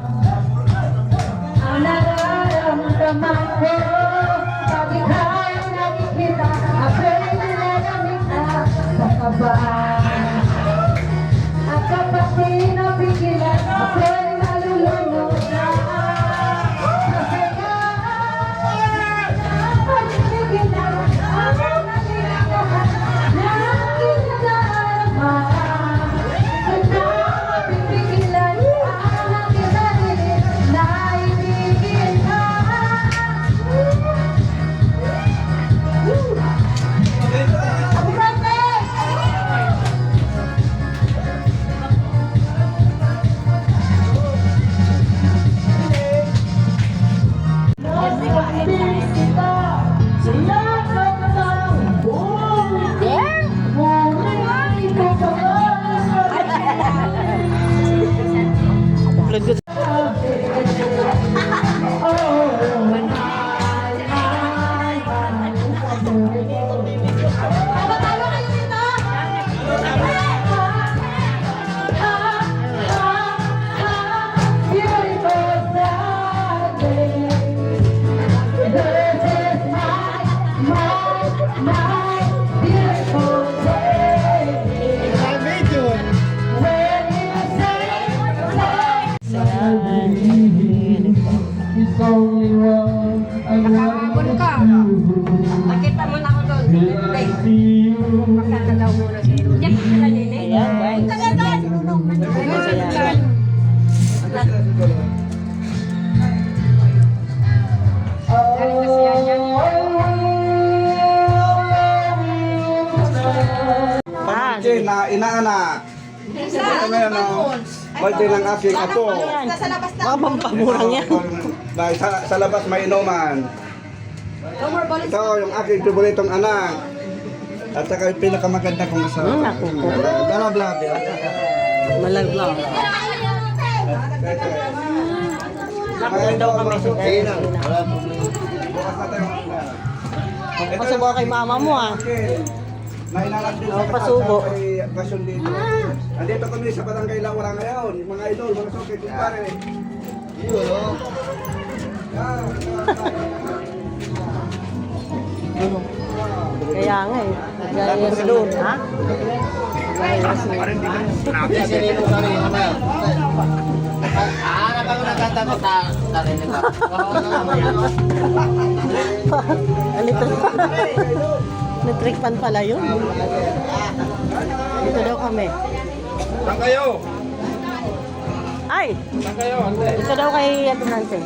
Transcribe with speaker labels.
Speaker 1: Ang nararamdaman ko, pag ika'y nakikita, ako'y nilalamig na sa kaba. At kapag di napigilan, ako'y nalulunod na. Kasi nga, paligid na, ang naging lahat na aking nadarama. At na mapipigilan, ang aking sarili na ibigin ka. Happy birthday!
Speaker 2: Nakakabon ka. Nakita mo na ako doon. Magkakalaw muna siya. Diyan ka na nene. Talaga.
Speaker 3: Pamangkin na inaanak. Ito ngayon, birthday ng aking apo.
Speaker 4: Mamamamurang yan.
Speaker 3: Dahil sa labas may inuman. Ito yung aking paboritong anak. At saka yung pinakamaganda kong asawa. Bla bla bla.
Speaker 4: Malaglaw. Nakakita daw kami sa kanya.
Speaker 3: Bukas na tayo.
Speaker 4: Pasubo kay mama mo ah.
Speaker 3: Nainalag din
Speaker 4: Oo,
Speaker 3: sa
Speaker 4: pasubo.
Speaker 3: kasyon dito. Andito kami sa Barangay Laura ngayon. Mga idol, mga soke, kumpare. Yun, o.
Speaker 4: Kaya nga eh. Gaya sa doon, ha? Gaya sa Alito. Natrikpan pala yun. Dito daw kami.
Speaker 3: Saan kayo?
Speaker 4: Ay!
Speaker 3: Saan kayo?
Speaker 4: Dito daw kay Ate Nancy.